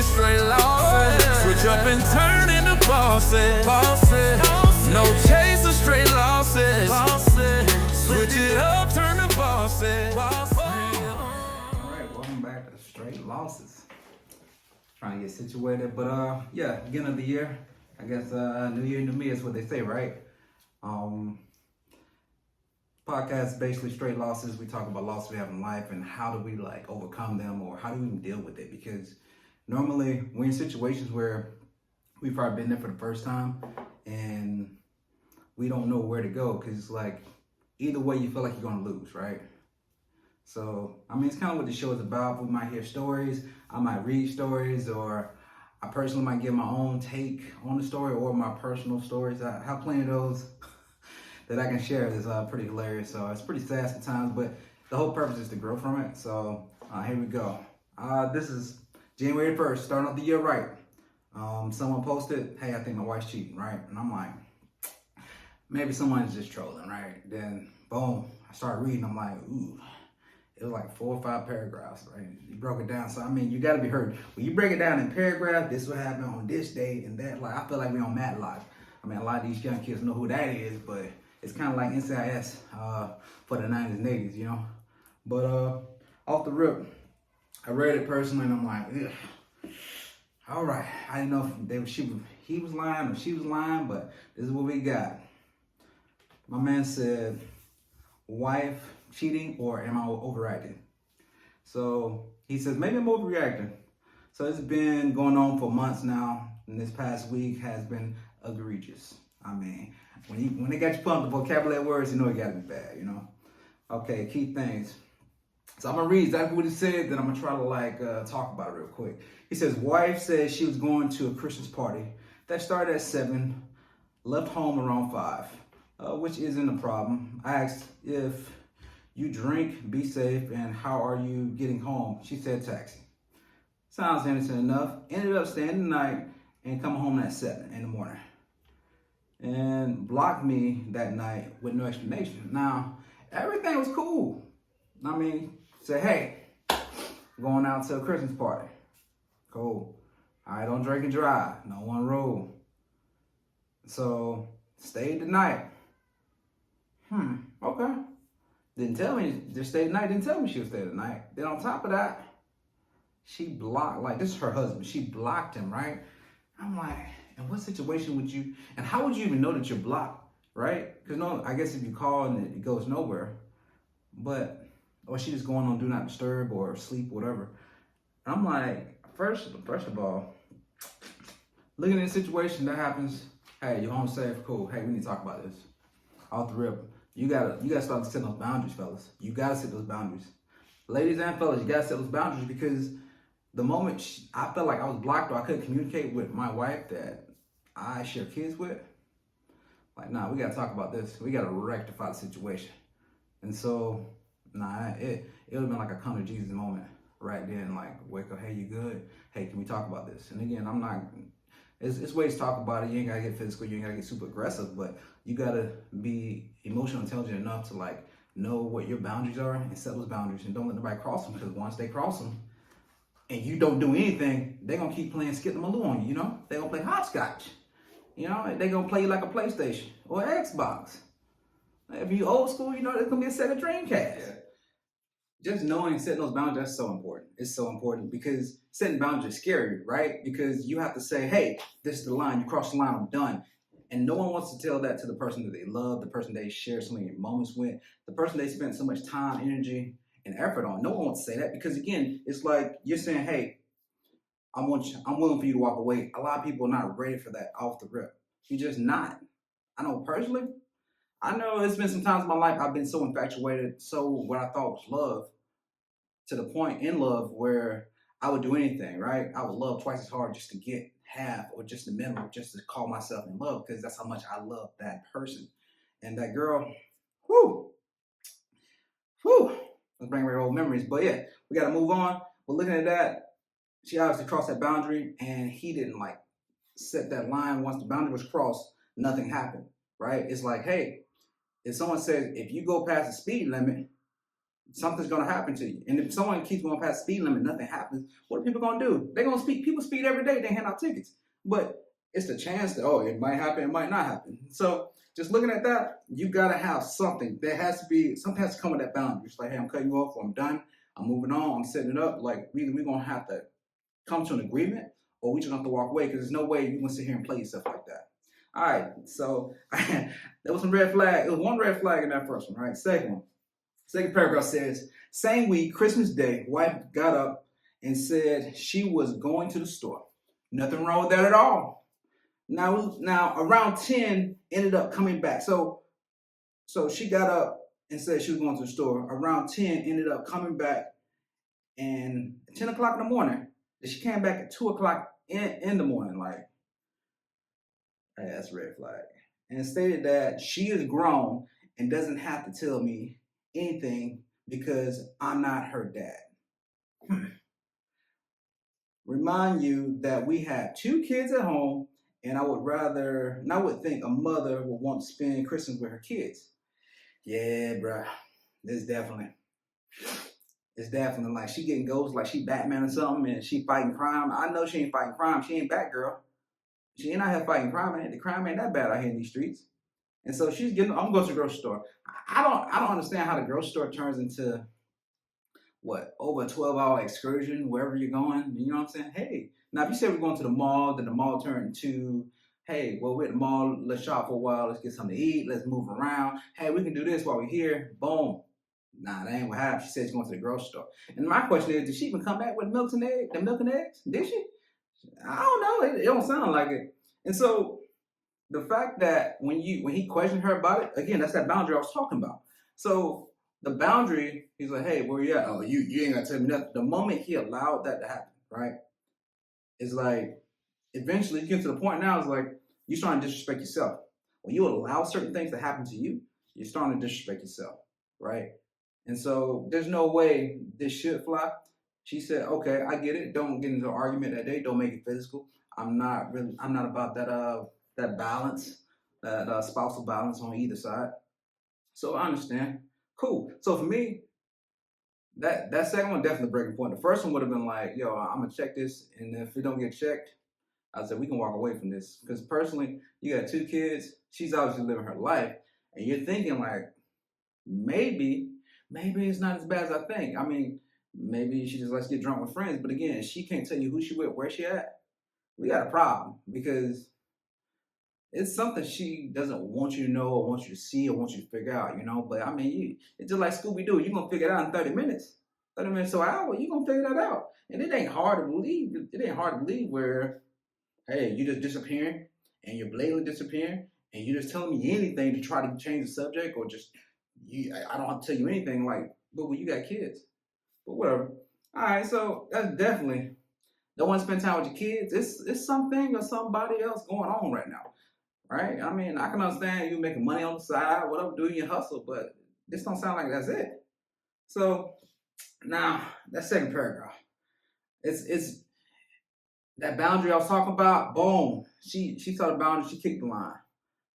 straight losses. Switch up and turn into bosses. No chase of straight losses. Switch it up, turn to bosses. Alright, welcome back to Straight Losses. Trying to get situated, but yeah, beginning of the year. I guess New Year, New Me is what they say, right? Podcast basically straight losses. We talk about losses we have in life and how do we like overcome them, or how do we even deal with it? Because normally we're in situations where we've probably been there for the first time and we don't know where to go, because like either way you feel like you're gonna lose, right? So I mean, it's kind of what the show is about. We might hear stories, I might read stories, or I personally might give my own take on the story, or my personal stories. I have plenty of those that I can share. Is pretty hilarious. So it's pretty sad sometimes, but the whole purpose is to grow from it. So here we go. This is January 1st, starting off the year right. Someone posted, hey, I think my wife's cheating, right? And I'm like, maybe someone's just trolling, right? Then boom, I started reading. I'm like, ooh. It was like 4 or 5 paragraphs, right? You broke it down. So, I mean, you got to be heard. When you break it down in paragraph, this will happen on this date and that. Like, I feel like we're on Matlock. I mean, a lot of these young kids know who that is, but it's kind of like NCIS for the 90s and 80s, you know? But off the rip, I read it personally, and I'm like, ugh. All right. I didn't know if he was lying or she was lying, but this is what we got. My man said, wife cheating, or am I overreacting? So he says, maybe I'm overreacting. So it's been going on for months now, and this past week has been egregious. I mean, when they got you pumped the vocabulary words, you know it gotta be bad, you know? Okay, key things. So I'm gonna read exactly what he said, then I'm gonna try to like talk about it real quick. He says, wife says she was going to a Christmas party that started at 7, left home around 5, which isn't a problem. I asked if you drink, be safe, and how are you getting home? She said taxi. Sounds innocent enough. Ended up staying the night and coming home at 7 in the morning. And blocked me that night with no explanation. Now, everything was cool. I mean, say, hey, going out to a Christmas party. Cool. I don't drink and drive. No one rule. So, stayed the night. Okay. Didn't tell me, just stayed the night, didn't tell me she would stay the night. Then on top of that, she blocked, like this is her husband, she blocked him, right? I'm like, in what situation would you, and how would you even know that you're blocked, right? Because no, I guess if you call and it goes nowhere, but, or she just going on do not disturb or sleep, whatever. I'm like, first of all, looking at a situation that happens, hey, you're home safe, cool, hey, we need to talk about this. Off the rip. You gotta start setting those boundaries, fellas. You gotta set those boundaries. Ladies and fellas, you gotta set those boundaries, because the moment I felt like I was blocked or I couldn't communicate with my wife that I share kids with, like, nah, we gotta talk about this. We gotta rectify the situation. And so, nah, it would have been like a come to Jesus moment right then, like, wake up, hey, you good? Hey, can we talk about this? And again, I'm not, it's ways to talk about it. You ain't gotta get physical, you ain't gotta get super aggressive, but you gotta be emotional intelligent enough to like know what your boundaries are and set those boundaries, and don't let nobody cross them, because once they cross them and you don't do anything, they're gonna keep playing skip the maloo on you, you know? They're gonna play hopscotch. You know, they're gonna play you like a PlayStation or Xbox. If you old school, you know, there's gonna be a Sega Dreamcast. Yeah. Just knowing and setting those boundaries, that's so important. It's so important, because setting boundaries is scary, right? Because you have to say, hey, this is the line. You cross the line, I'm done. And no one wants to tell that to the person that they love, the person they share so many moments with, the person they spent so much time, energy, and effort on. No one wants to say that, because again, it's like you're saying, hey, I'm willing for you to walk away. A lot of people are not ready for that off the rip. You're just not. I know personally, I know it's been some times in my life I've been so infatuated, so what I thought was love, to the point in love where I would do anything, right? I would love twice as hard just to get half, or just the minimum, just to call myself in love, because that's how much I love that person. And that girl, whew, let's bring back old memories. But yeah, we got to move on. But looking at that, she obviously crossed that boundary, and he didn't like set that line. Once the boundary was crossed, nothing happened, right? It's like, hey, if someone says, if you go past the speed limit, something's gonna happen to you. And if someone keeps going past the speed limit, nothing happens. What are people gonna do? They're gonna speed. People speed every day. They hand out tickets, but it's the chance that it might happen, it might not happen. So just looking at that, you gotta have something. There has to be something has to come with that boundary. It's like, hey, I'm cutting you off, or I'm done. I'm moving on. I'm setting it up. Like we're gonna have to come to an agreement, or we just have to walk away because there's no way you're gonna sit here and play yourself like that. All right, so there was some red flag. It was one red flag in that first one, right? Second paragraph says, same week, Christmas Day, wife got up and said she was going to the store. Nothing wrong with that at all. Now around 10 ended up coming back. So she got up and said she was going to the store. Around 10 ended up coming back, and 10 o'clock in the morning. She came back at 2 o'clock in the morning. Like, hey, that's a red flag. And stated that she is grown and doesn't have to tell me anything because I'm not her dad. Remind you that we have 2 kids at home, and I would think a mother would want to spend Christmas with her kids. Yeah, bruh. It's definitely like she getting ghosts like she Batman or something, and she fighting crime. I know she ain't fighting crime. She ain't Batgirl. She ain't out here fighting crime. The crime ain't that bad out here in these streets. And so I'm going to the grocery store. I don't understand how the grocery store turns into over a 12-hour excursion wherever you're going. You know what I'm saying? Hey, now if you say we're going to the mall, then the mall turned into, hey, well, we're at the mall, let's shop for a while, let's get something to eat, let's move around. Hey, we can do this while we're here. Boom. Nah, that ain't what happened. She said she's going to the grocery store. And my question is, did she even come back with the milk and eggs? Did she? I don't know. It don't sound like it. And so the fact that when he questioned her about it, again, that's that boundary I was talking about. So the boundary, he's like, hey, where you at? Oh, you ain't gonna tell me nothing. The moment he allowed that to happen, right? It's like, eventually you get to the point now, it's like, you're starting to disrespect yourself. When you allow certain things to happen to you, you're starting to disrespect yourself, right? And so there's no way this should fly. She said, okay, I get it. Don't get into an argument that day. Don't make it physical. I'm not about that balance, that spousal balance on either side. So I understand. Cool. So for me, that second one definitely breaking point. The first one would have been like, yo, I'm gonna check this, and if it don't get checked, I said we can walk away from this. Because personally, you got 2 kids. She's obviously living her life, and you're thinking like, maybe it's not as bad as I think. I mean, maybe she just likes to get drunk with friends. But again, she can't tell you who she with, where she at. We got a problem because it's something she doesn't want you to know or want you to see or want you to figure out, you know. But I mean, it's just like Scooby-Doo. You're going to figure it out in 30 minutes. 30 minutes to an hour, you're going to figure that out. And it ain't hard to believe. It ain't hard to believe where, hey, you just disappearing and you're blatantly disappearing and you're just telling me anything to try to change the subject or just, I don't have to tell you anything like, but when you got kids. But whatever. All right, so that's definitely, don't want to spend time with your kids. It's something or somebody else going on right now. Right? I mean, I can understand you making money on the side, whatever, doing your hustle, but this don't sound like that's it. So now that second paragraph, it's that boundary I was talking about. Boom, she saw the boundary, she kicked the line.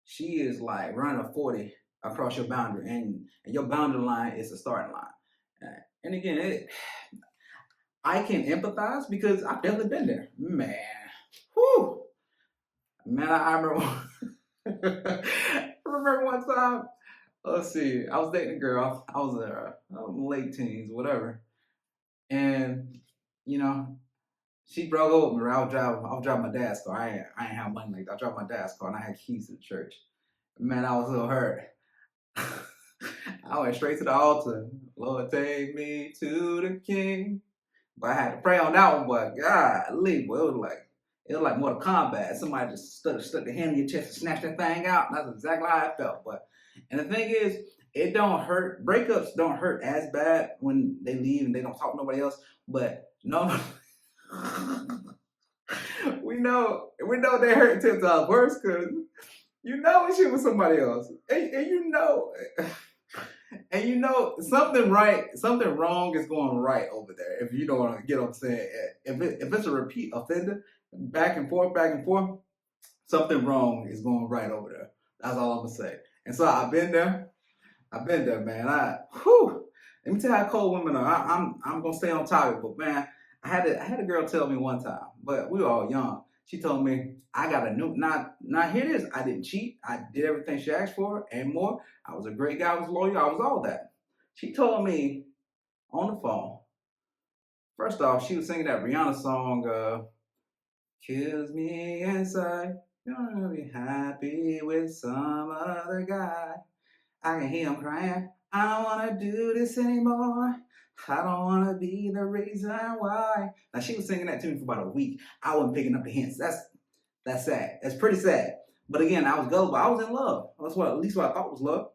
She is like running a 40 across your boundary, and your boundary line is the starting line. And again, I can empathize because I've definitely been there, man. Whew. Man, I remember. I remember one time. Let's see. I was dating a girl. I was late teens, whatever. And you know, she broke up with me. I was driving my dad's car. I ain't have money like that. I drove my dad's car, and I had keys to the church. Man, I was so hurt. I went straight to the altar. Lord, take me to the King. But I had to pray on that one. But golly, boy, it was like Mortal Kombat. Somebody just stuck their hand in your chest and snatched that thing out. That's exactly how I felt. And the thing is, it don't hurt. Breakups don't hurt as bad when they leave and they don't talk to nobody else. But no, we know they hurt 10 times worse because you know she was somebody else, and you know something wrong is going right over there. If you don't want to get what I'm saying, if it's a repeat offender, back and forth, something wrong is going right over there. That's all I'm gonna say. And so I've been there, man. Let me tell you how cold women are. I'm gonna stay on topic, but man, I had a girl tell me one time, but we were all young. She told me I got a new not hear this. I didn't cheat. I did everything she asked for and more. I was a great guy. I was loyal. I was all that. She told me on the phone. First off, she was singing that Rihanna song, "Kills Me Inside." You're gonna be happy with some other guy. I can hear him crying. I don't want to do this anymore. I don't want to be the reason why. Now she was singing that to me for about a week. I wasn't picking up the hints. That's sad. That's pretty sad. But again, I was gullible. I was in love. That's what at least what I thought was love.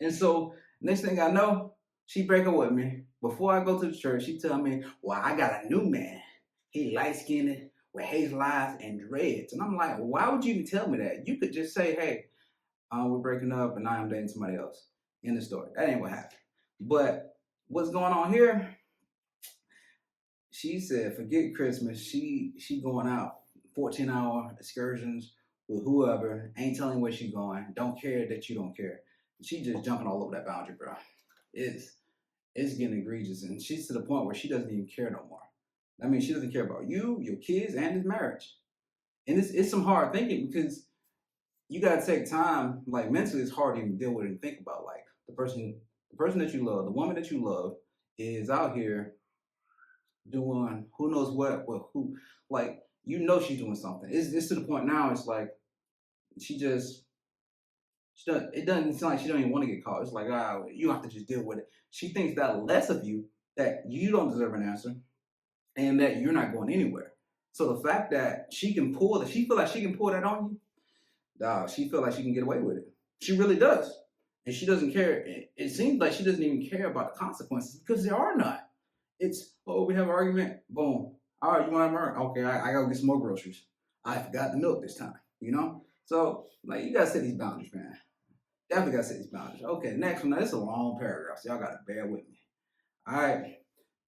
And so next thing I know, she break up with me. Before I go to the church, she tell me, "Well, I got a new man. He light skinned with hazel eyes and dreads." And I'm like, why would you even tell me that? You could just say, "Hey, we're breaking up and I am dating somebody else." In the story. That ain't what happened. But what's going on here? She said, forget Christmas. She going out 14-hour excursions with whoever. Ain't telling where she going. Don't care that you don't care. She just jumping all over that boundary, bro. It's getting egregious, and she's to the point where she doesn't even care no more. I mean, she doesn't care about you, your kids, and his marriage. And it's some hard thinking because you gotta take time. Like mentally, it's hard to even deal with and think about. Like the person that you love, the woman that you love, is out here doing who knows what with who. Like you know she's doing something. It's to the point now. It's like she just she doesn't. It doesn't sound like she don't even want to get caught. It's like you have to just deal with it. She thinks that less of you, that you don't deserve an answer, and that you're not going anywhere. So the fact that she feel like she can pull that on you, she feel like she can get away with it. She really does. And she doesn't care. It seems like she doesn't even care about the consequences because there are none. It's, oh, we have an argument. Boom. All right, you want to murder? Okay, I got to get some more groceries. I forgot the milk this time, you know? So, like, you got to set these boundaries, man. Definitely got to set these boundaries. Okay, next one. Now, this is a long paragraph, so y'all got to bear with me. All right.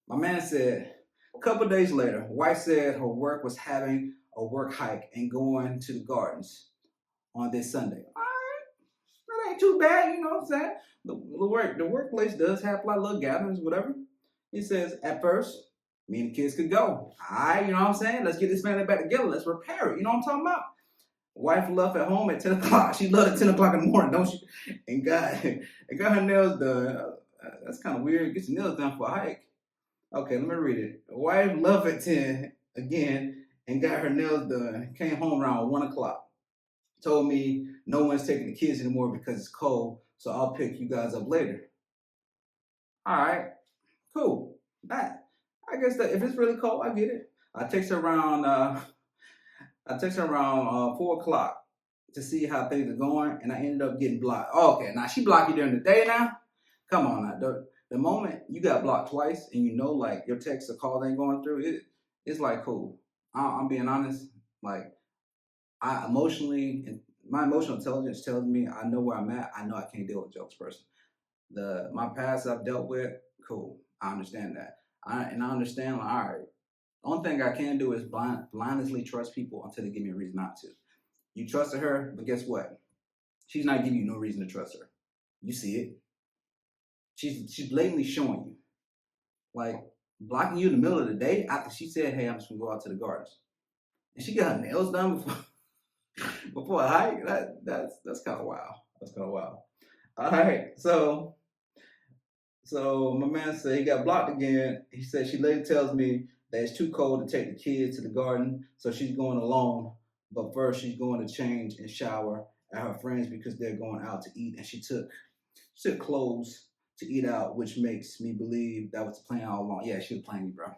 My man said, a couple days later, wife said her work was having a work hike and going to the gardens on this Sunday. All right, that ain't too bad, you know what I'm saying? The workplace does have a lot of little gatherings, whatever. He says, at first, me and the kids could go. All right, you know what I'm saying? Let's get this family back together. Let's repair it. You know what I'm talking about? Wife left at home at 10 o'clock. She left at 10 o'clock in the morning, don't she? And got her nails done. That's kind of weird. Get your nails done for a hike. Okay, let me read it. Wife left at 10 again and got her nails done. Came home around 1 o'clock. Told me no one's taking the kids anymore because it's cold, so I'll pick you guys up later. All right, cool. I guess that if it's really cold, I get it. I text her around 4 o'clock to see how things are going, and I ended up getting blocked. Oh, okay, now she blocked you during the day now? Come on now. The moment you got blocked twice and you know like your text or call ain't going through, it's like cool. I'm being honest. Like my emotional intelligence tells me I know where I'm at. I know I can't deal with a jealous person. My past I've dealt with, cool. I understand that. I understand like, all right. The only thing I can do is blindly trust people until they give me a reason not to. You trusted her, but guess what? She's not giving you no reason to trust her. You see it. She's blatantly showing you. Like blocking you in the middle of the day after she said, hey, I'm just gonna go out to the gardens. And she got her nails done before a hike. That's kind of wild. That's kind of wild. All right, so my man said he got blocked again. He said she later tells me that it's too cold to take the kids to the garden, so she's going alone. But first, she's going to change and shower at her friends because they're going out to eat, and she took clothes to eat out, which makes me believe that was the plan all along. Yeah, she was playing me, bro.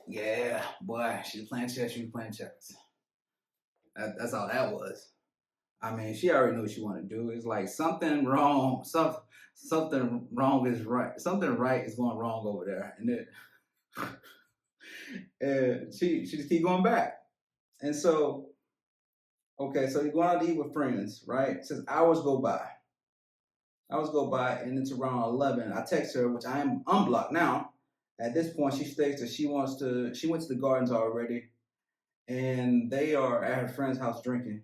Yeah, boy, she was playing chess. She was playing checkers. That's all that was. I mean, she already knew what she wanted to do. It's like something wrong. Something wrong is right. Something right is going wrong over there, and she just keep going back. And so, okay, so you're going out to eat with friends, right? Since hours go by, and it's around 11. I text her, which I am unblocked now. At this point, she states that she went to the gardens already, and they are at her friend's house drinking.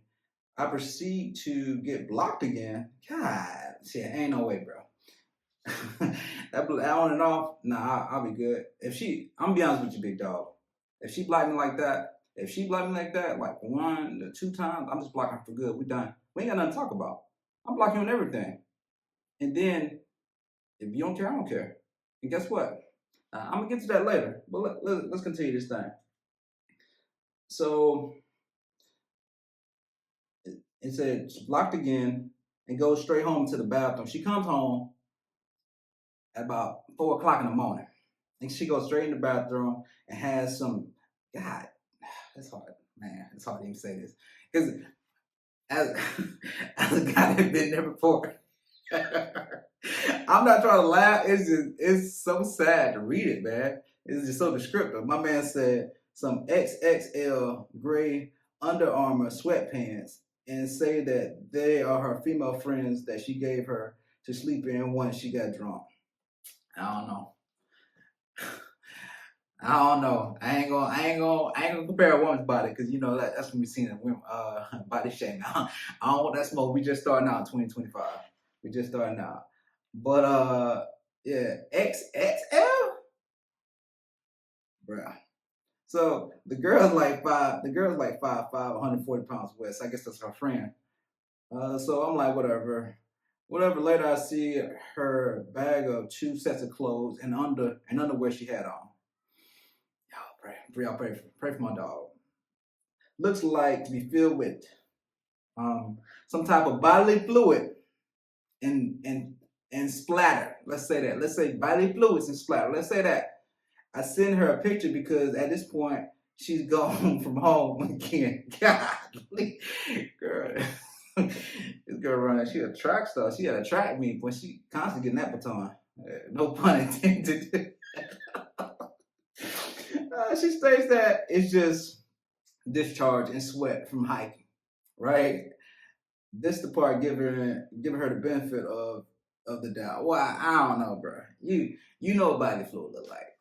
I proceed to get blocked again. God, shit, ain't no way, bro. that on and off, nah, I'll be good. I'm gonna be honest with you, big dog. If she blocked me like that, like 1 to 2 times, I'm just blocking her for good. We done. We ain't got nothing to talk about. I'm blocking on everything. And then if you don't care, I don't care. And guess what? I'm gonna get to that later. But let's continue this thing. So it said she's blocked again and goes straight home to the bathroom. She comes home at about 4 o'clock in the morning. And she goes straight in the bathroom and has some, God, it's hard, man. It's hard to even say this. Because as, as a guy that been there before, I'm not trying to laugh. It's so sad to read it, man. It's just so descriptive. My man said some XXL gray Under Armour sweatpants and say that they are her female friends that she gave her to sleep in once she got drunk. I don't know. I ain't gonna compare a woman's body because you know that's when we seen a women body shaming. I don't want that smoke. We just starting out in 2025. We just starting out. But yeah, XXL, bruh. So the girl's like 5'5", 140 pounds west. I guess that's her friend. So I'm like, whatever. Later I see her bag of 2 sets of clothes and underwear she had on. Y'all pray for my dog. Looks like to be filled with some type of bodily fluid and splatter. Let's say that. Let's say bodily fluids and splatter. Let's say that. I send her a picture because at this point she's gone from home again. God, girl. This girl running, she a track star. She had a track meet when she constantly getting that baton. No pun intended. She states that it's just discharge and sweat from hiking, right? This the part giving her the benefit of the doubt. Well, I don't know, bro. You know what body fluid look like.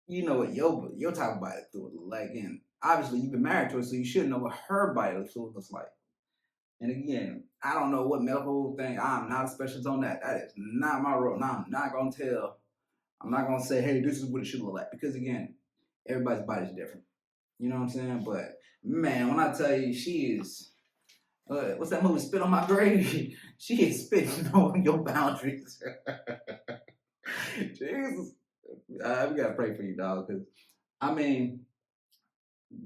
You know what your type of body fluid look like, and obviously you've been married to her, so you should know what her body fluid looks like. And again, I don't know what medical thing. I'm not a specialist on that. That is not my role. Now, I'm not gonna tell. I'm not gonna say, hey, this is what it should look like, because again, everybody's body's different. You know what I'm saying? But man, when I tell you, she is. What's that movie? Spit on My Grave. She is spitting on your boundaries. Jesus, we gotta pray for you, dog. Because I mean,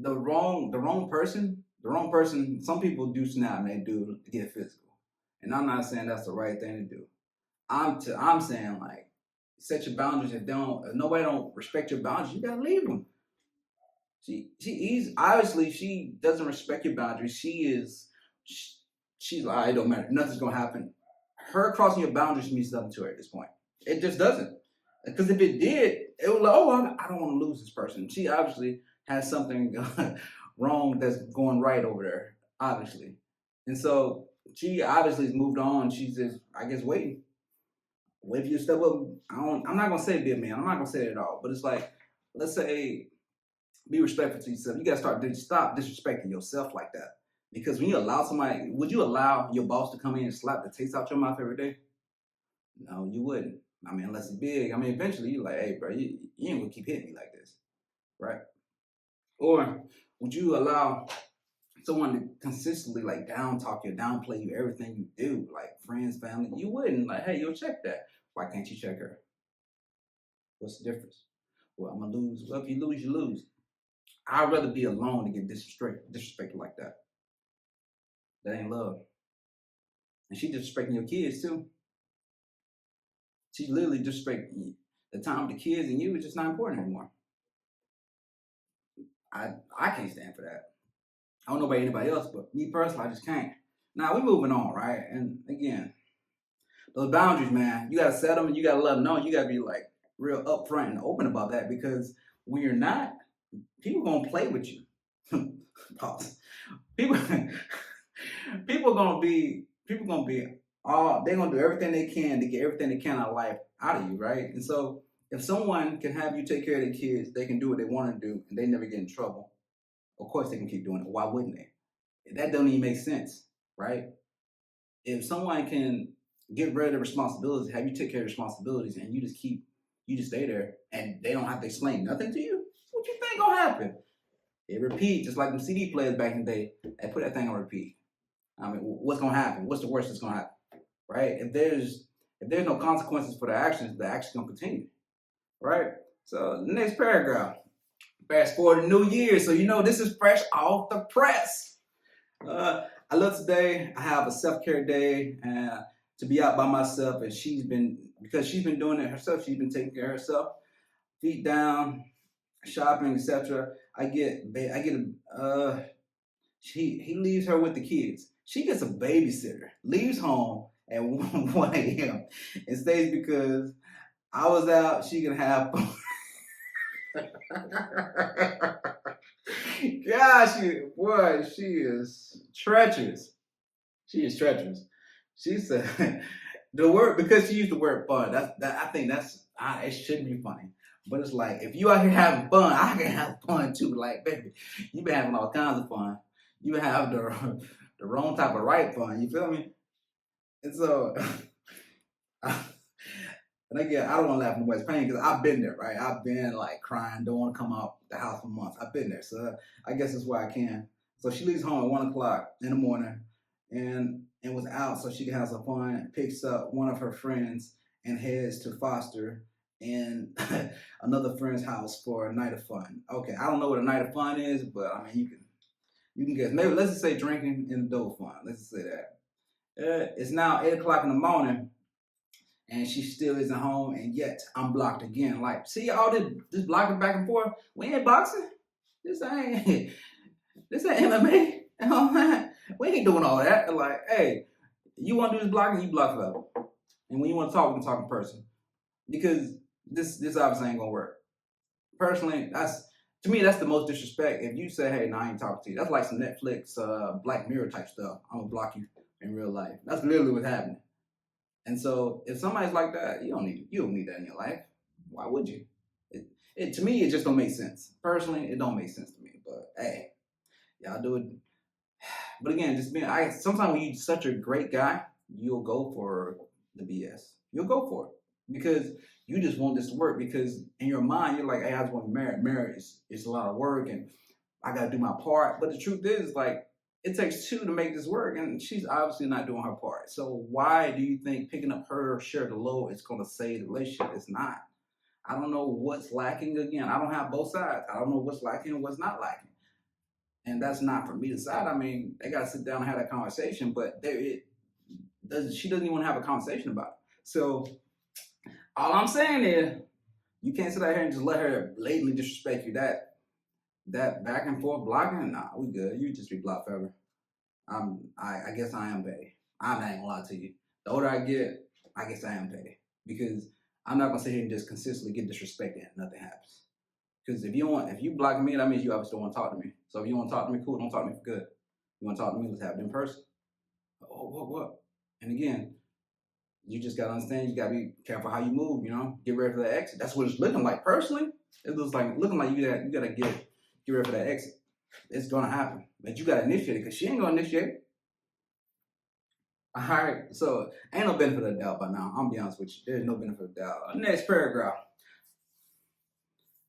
the wrong person. Some people do snap and they do get physical, and I'm not saying that's the right thing to do. I'm saying, like, set your boundaries. If nobody don't respect your boundaries, you gotta leave them. Obviously she doesn't respect your boundaries. She's like, it don't matter. Nothing's gonna happen. Her crossing your boundaries means nothing to her at this point. It just doesn't. Because if it did, it would like, oh, I don't want to lose this person. She obviously has something wrong that's going right over there, obviously. And so she obviously has moved on. She's just, I guess, waiting. Wait for you to step up. I'm not gonna say be a man. I'm not gonna say it at all. But it's like, let's say, be respectful to yourself. You gotta stop disrespecting yourself like that. Because when you allow somebody, would you allow your boss to come in and slap the taste out your mouth every day? No, you wouldn't. I mean, unless it's big. I mean, eventually you're like, hey, bro, you ain't gonna keep hitting me like this, right? Or would you allow someone to consistently like down talk you, downplay you, everything you do, like friends, family? You wouldn't. Like, hey, you'll check that. Why can't you check her? What's the difference? Well, I'm gonna lose. Well, if you lose, you lose. I'd rather be alone than get disrespected like that. That ain't love. And she disrespecting your kids too. She's literally disrespecting the time with the kids, and you is just not important anymore. I can't stand for that. I don't know about anybody else, but me personally, I just can't. Now we moving on, right? And again, those boundaries, man, you gotta set them and you gotta let them know. You gotta be like real upfront and open about that, because when you're not, people gonna play with you. Pause. People gonna be they're gonna do everything they can to get everything they can out of life out of you, right? And so if someone can have you take care of their kids, they can do what they want to do and they never get in trouble. Of course they can keep doing it. Why wouldn't they? That don't even make sense, right? If someone can get rid of the responsibilities, have you take care of responsibilities, and you just stay there, and they don't have to explain nothing to you. What you think gonna happen? It repeats, just like them CD players back in the day. They put that thing on repeat. I mean, what's gonna happen? What's the worst that's gonna happen? Right? If there's no consequences for the action's gonna continue. Right? So the next paragraph. Fast forward to New Year, so you know this is fresh off the press. I love today. I have a self-care day to be out by myself, and because she's been doing it herself. She's been taking care of herself, feet down, shopping, etc. He leaves her with the kids. She gets a babysitter, leaves home at 1 a.m. and stays because I was out. She can have fun. Gosh, she is treacherous. She is treacherous. She said the word, because she used the word fun. I think it shouldn't be funny. But it's like, if you out here having fun, I can have fun too. Like, baby, you been having all kinds of fun. You been having the wrong type of right fun. You feel me? And so, and again, I don't want to laugh in West Pain because I've been there, right? I've been like crying, don't want to come out the house for months. I've been there, so I guess that's why I can. So she leaves home at 1 o'clock in the morning, and was out so she can have some fun. Picks up one of her friends and heads to Foster and another friend's house for a night of fun. Okay, I don't know what a night of fun is, but I mean you can guess. Maybe let's just say drinking and adult fun. Let's just say that. It's now 8 o'clock in the morning, and she still isn't home, and yet I'm blocked again. Like, see all this blocking back and forth? We ain't boxing. This ain't MMA. We ain't doing all that. Like, hey, you want to do this blocking, you block forever. And when you want to talk, we can talk in person. Because this obviously ain't gonna work. Personally, to me, that's the most disrespect. If you say, hey, I ain't talking to you, that's like some Netflix, Black Mirror type stuff. I'm gonna block you in real life. That's literally what's happening. And so if somebody's like that, you don't need that in your life. Why would you? To me, it just don't make sense. Personally, it don't make sense to me. But hey, y'all do it. But again, sometimes when you're such a great guy, you'll go for the BS. You'll go for it because you just want this to work. Because in your mind, you're like, hey, I just want to be married. Marriage is a lot of work, and I got to do my part. But the truth is, like, it takes two to make this work, and she's obviously not doing her part. So why do you think picking up her share of the load is going to save the relationship? It's not. I don't know what's lacking. Again, I don't have both sides. I don't know what's lacking and what's not lacking. And that's not for me to decide. I mean, they got to sit down and have that conversation, but she doesn't even want to have a conversation about it. So all I'm saying is, you can't sit out here and just let her blatantly disrespect you. That back and forth blocking, nah, we good. You just be blocked forever. I guess I am petty. I'm not gonna lie to you. The older I get, I guess I am petty. Because I'm not gonna sit here and just consistently get disrespected and nothing happens. Because if you block me, that means you obviously don't want to talk to me. So if you want to talk to me, cool, don't talk to me for good. You want to talk to me, let's have it in person. Oh, what? And again, you just gotta understand, you gotta be careful how you move, get ready for that exit. That's what it's looking like. Personally, it looks like you gotta get ready for that exit. It's gonna happen. But you gotta initiate it, because she ain't gonna initiate it. Alright, so ain't no benefit of the doubt by now. I'm gonna be honest with you. There's no benefit of the doubt. Next paragraph.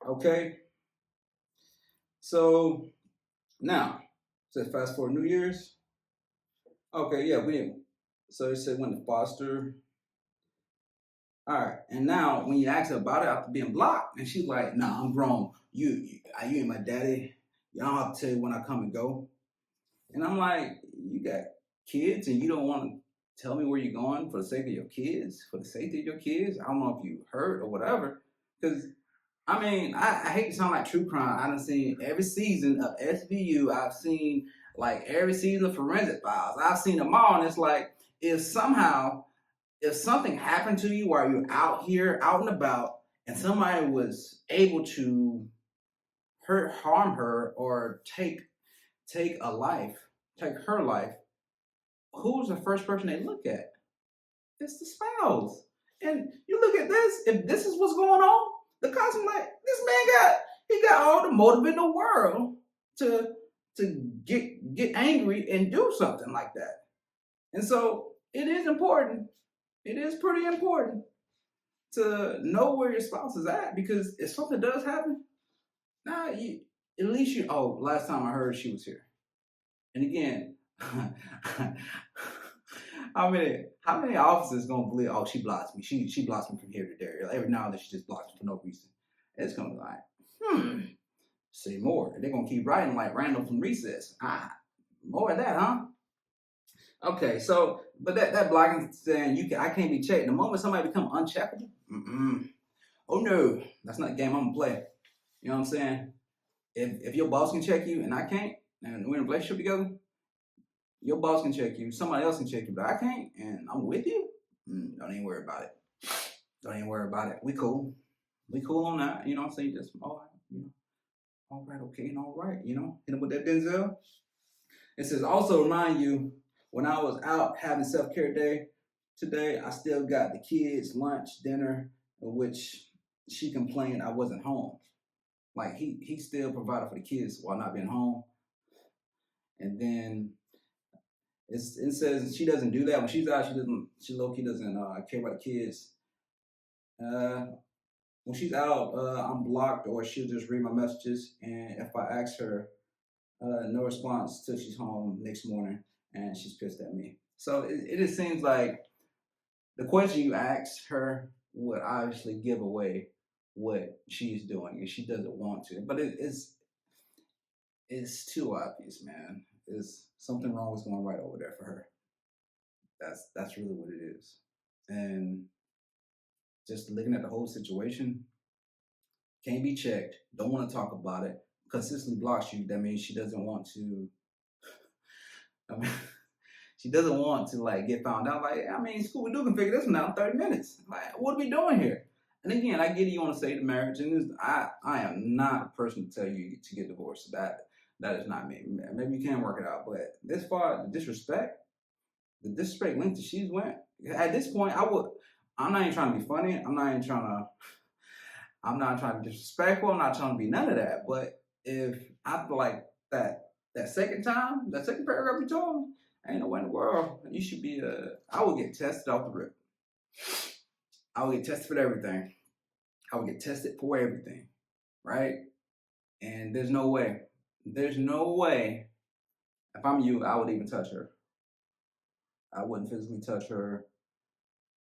Okay. So now, it says fast forward New Year's. Okay, yeah, we didn't. So it said went to Foster. Alright, and now when you ask her about it after being blocked, and she's like, nah, I'm grown. You ain't my daddy. You don't have to tell you when I come and go. And I'm like, you got kids and you don't want to tell me where you're going for the sake of your kids, for the safety of your kids? I don't know if you hurt or whatever. Because, I mean, I hate to sound like true crime. I've seen every season of SVU. I've seen, like, every season of Forensic Files. I've seen them all, and it's like, if something happened to you while you're out here, out and about, and somebody was able to harm her, or take her life, who's the first person they look at? It's the spouse. And you look at this, if this is what's going on, the cops are like, this man got all the motive in the world to get angry and do something like that. And so it is important it is pretty important to know where your spouse is at, because if something does happen, now you at least you. Oh, last time I heard she was here, and again, how many officers gonna believe? Oh, she blocks me. She blocks me from here to there. Every now and then she just blocks me for no reason. It's gonna be like, say more. They're gonna keep writing like Randall from Recess. More of that, huh? Okay, so but that blocking saying I can't be checked. The moment somebody become uncheckable, oh no, that's not the game I'm gonna play. You know what I'm saying? If your boss can check you and I can't, and we're in a relationship together, your boss can check you, somebody else can check you, but I can't, and I'm with you. Don't even worry about it. Don't even worry about it. We cool. We cool on that. You know what I'm saying? Just all right, all right, okay, and all right. Hit him with that Denzel. It says also remind you, when I was out having self-care day today, I still got the kids lunch, dinner, which she complained I wasn't home. Like he still provided for the kids while not being home. And then it says she doesn't do that when she's out. She low-key doesn't care about the kids. When she's out, I'm blocked, or she'll just read my messages. And if I ask her, no response till she's home next morning, and she's pissed at me. So it just seems like the question you asked her would obviously give away what she's doing, and she doesn't want to. But it's too obvious, man. There's something wrong was going right over there for her. That's really what it is. And just looking at the whole situation, can't be checked, don't want to talk about it, consistently blocks you. That means she doesn't want to. She doesn't want to like get found out. Like, Scooby-Doo can figure this one out in 30 minutes. Like, what are we doing here? And again, I get you want to say the marriage, and I am not a person to tell you to get divorced. That is not me. Maybe you can work it out, but this far, the disrespect length that she's went. At this point, I'm not even trying to be funny. I'm not trying to be disrespectful. I'm not trying to be none of that. But if after like that second paragraph you told me, ain't no way in the world you should be. I would get tested off the rip. I would get tested for everything. I would get tested for everything, right? And there's no way. If I'm you, I would even touch her. I wouldn't physically touch her,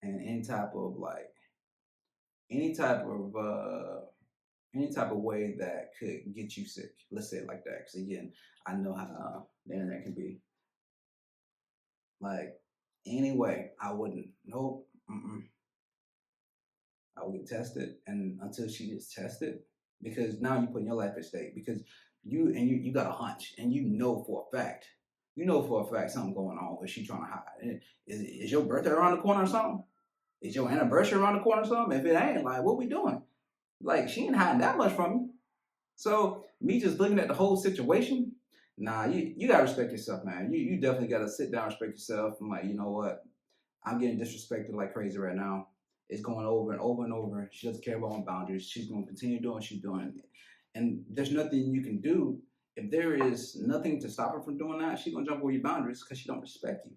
and any type of way that could get you sick. Let's say it like that, because again, I know how the internet can be. Like, anyway, I wouldn't. Nope. I would get tested, and until she gets tested, because now you're putting your life at stake. Because you got a hunch, and you know for a fact something going on. Is she trying to hide? Is your birthday around the corner or something? Is your anniversary around the corner or something? If it ain't, like, what we doing? Like, she ain't hiding that much from you. So me just looking at the whole situation, nah, you gotta respect yourself, man. You definitely gotta sit down and respect yourself. I'm like, you know what? I'm getting disrespected like crazy right now. It's going over and over and over. She doesn't care about my boundaries. She's gonna continue doing what she's doing. And there's nothing you can do. If there is nothing to stop her from doing that, she's gonna jump over your boundaries because she don't respect you.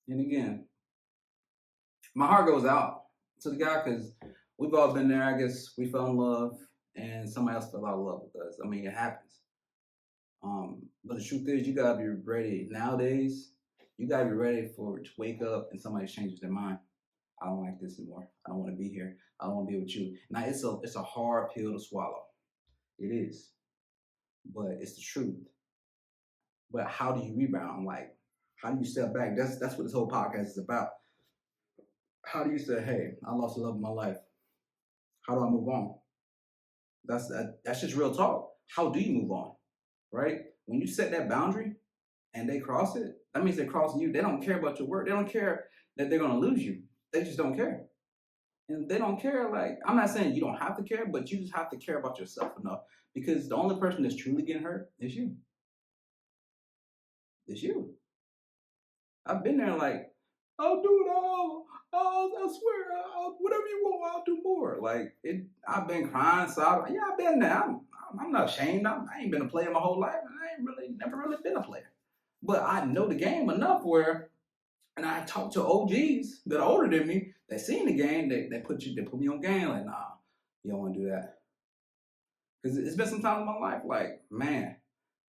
And again, my heart goes out to the guy, because we've all been there. I guess we fell in love and somebody else fell out of love with us. It happens. But the truth is, you gotta be ready. Nowadays, you gotta be ready to wake up and somebody changes their mind. I don't like this anymore. I don't want to be here. I don't want to be with you. Now, it's a hard pill to swallow. It is. But it's the truth. But how do you rebound? Like, how do you step back? That's what this whole podcast is about. How do you say, hey, I lost the love of my life. How do I move on? That's just real talk. How do you move on? Right? When you set that boundary and they cross it, that means they're crossing you. They don't care about your work. They don't care that they're going to lose you. They just don't care. And they don't care, like, I'm not saying you don't have to care, but you just have to care about yourself enough, because the only person that's truly getting hurt is you. It's you. I've been there like, I'll do it all. I swear, whatever you want, I'll do more. Like, I've been crying, sobbing. Yeah, I've been there. I'm not ashamed. I ain't been a player my whole life, and I ain't never really been a player. But I know the game enough where And I talked to OGs that are older than me that seen the game. They put me on game like, nah, you don't want to do that. Because it's been some times in my life, like, man,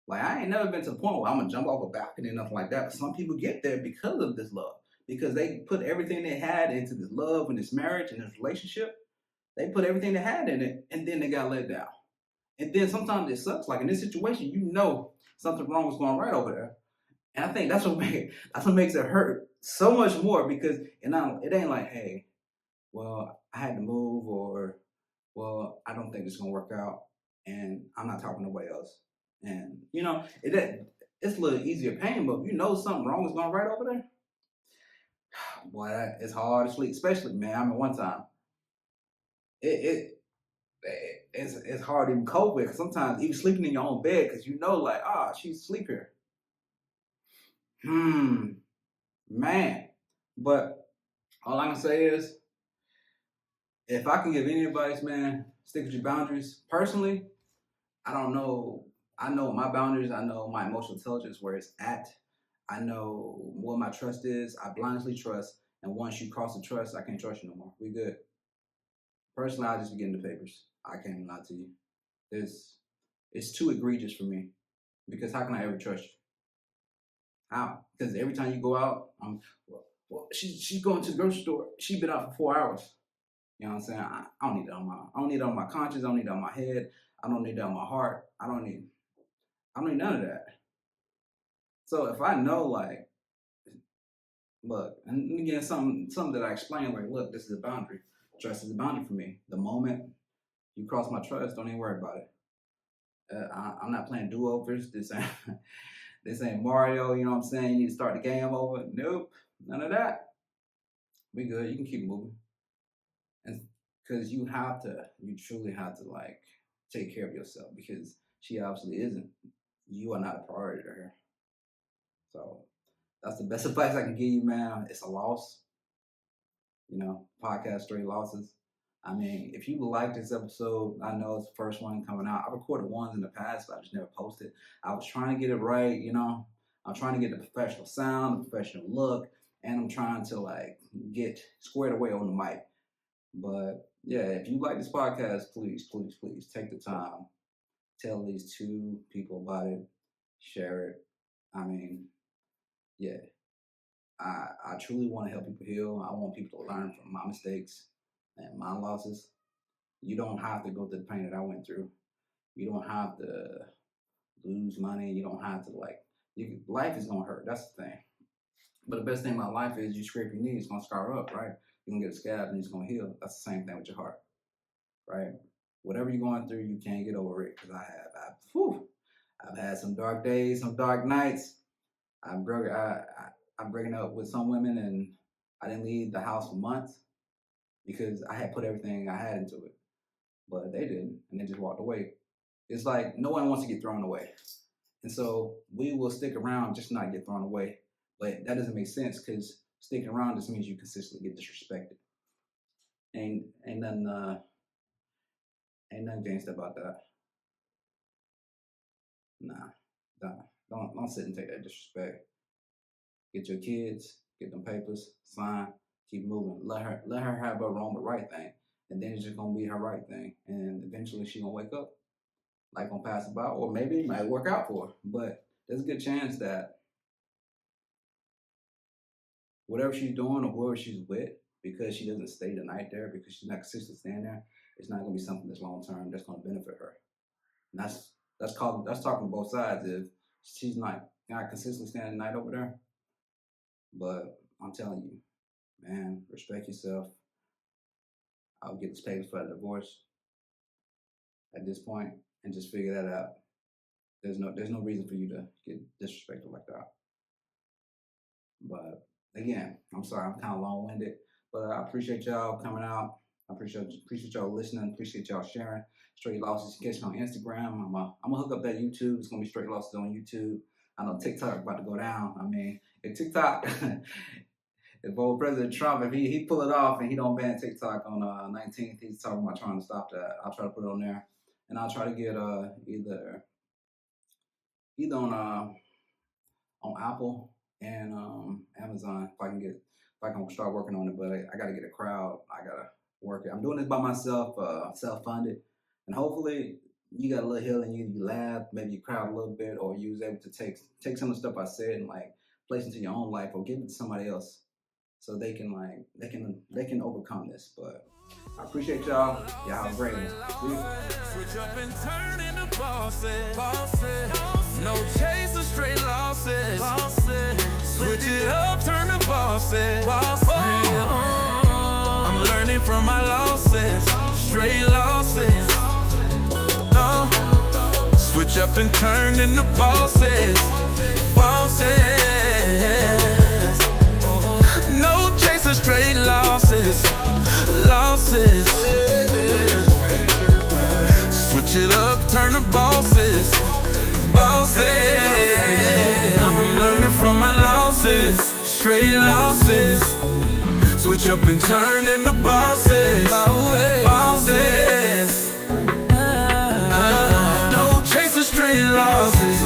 like I ain't never been to the point where I'm gonna jump off a balcony or nothing like that. But some people get there because of this love, because they put everything they had into this love and this marriage and this relationship. They put everything they had in it, and then they got let down. And then sometimes it sucks. Like in this situation, you know something wrong was going right over there, and I think that's what makes it hurt so much more because it ain't like, hey, well, I had to move, or well, I don't think it's gonna work out, and I'm not talking to nobody else. And it's a little easier pain, but you know something wrong is going right over there. Boy, it's hard to sleep, especially man. I mean, one time it it's hard to even cope with because sometimes even sleeping in your own bed because you know like she's asleep here. Man, but all I can say is if I can give any advice, man, stick with your boundaries. Personally, I don't know. I know my boundaries. I know my emotional intelligence where it's at. I know what my trust is. I blindly trust, and once you cross the trust, I can't trust you no more. We good. Personally, I just be getting the papers. I can't even lie to you. It's too egregious for me because how can I ever trust you? How? Because every time you go out, she's going to the grocery store. She's been out for 4 hours. You know what I'm saying? I don't need that I don't need that on my conscience. I don't need that on my head. I don't need that on my heart. I don't need none of that. So if I know, like, look, and again, something that I explain, like, look, this is a boundary. Trust is a boundary for me. The moment you cross my trust, don't even worry about it. I'm not playing do-overs. This ain't Mario. You know what I'm saying? You need to start the game over. Nope, none of that. We good. You can keep moving, and because you truly have to like take care of yourself because she obviously isn't. You are not a priority to her. So that's the best advice I can give you, man. It's a loss. Podcast Straight Losses. I mean, if you like this episode, I know it's the first one coming out. I recorded ones in the past, but I just never posted. I was trying to get it right, I'm trying to get the professional sound, the professional look, and I'm trying to like get squared away on the mic. But yeah, if you like this podcast, please, please, please take the time. Tell these two people about it. Share it. I mean, yeah. I truly want to help people heal. I want people to learn from my mistakes and my losses. You don't have to go through the pain that I went through. You don't have to lose money. You don't have to life is gonna hurt. That's the thing. But the best thing about life is you scrape your knee, it's gonna scar up, right? You're gonna get a scab and it's gonna heal. That's the same thing with your heart, right? Whatever you're going through, you can't get over it because I've had some dark days, some dark nights. I'm breaking up with some women and I didn't leave the house for months because I had put everything I had into it. But they didn't, and they just walked away. It's like no one wants to get thrown away. And so we will stick around just not get thrown away. But that doesn't make sense because sticking around just means you consistently get disrespected. Ain't nothing gangsta about that. Nah. Don't sit and take that disrespect. Get your kids, get them papers, sign, keep moving. Let her have her wrong but right thing. And then it's just gonna be her right thing. And eventually she gonna wake up. Life gonna pass by, or maybe it might work out for her. But there's a good chance that whatever she's doing or whoever she's with, because she doesn't stay the night there, because she's not consistently staying there, it's not gonna be something that's long term that's gonna benefit her. And that's talking both sides. If she's not consistently staying the night over there, but I'm telling you, man, respect yourself. I'll get this papers for a divorce at this point and just figure that out. There's no reason for you to get disrespected like that. But again, I'm sorry, I'm kind of long-winded, but I appreciate y'all coming out. I appreciate y'all listening. Appreciate y'all sharing. Straight Losses. You catch me on Instagram. I'm gonna hook up that YouTube. It's gonna be Straight Losses on YouTube. I know TikTok about to go down. I mean, if TikTok, if old President Trump, if he pull it off and he don't ban TikTok on 19th, he's talking about trying to stop that. I'll try to put it on there, and I'll try to get either on Apple and Amazon if I can start working on it. But I got to get a crowd. I got to work it. I'm doing this by myself, self-funded, and hopefully you got a little healing. You laugh, maybe you cried a little bit, or you was able to take some of the stuff I said and like place into your own life or give it to somebody else so they can overcome this. But I appreciate y'all. Y'all have a great one. Switch up and turn into bosses. No chase of straight losses. Switch it up, turn to bosses. I'm learning from my losses. Straight losses. Switch up and turn into bosses. No chase of straight losses. Switch it up, turn to bosses. I'm learning from my losses. Straight losses. Switch up and turn into bosses. No chase of straight losses.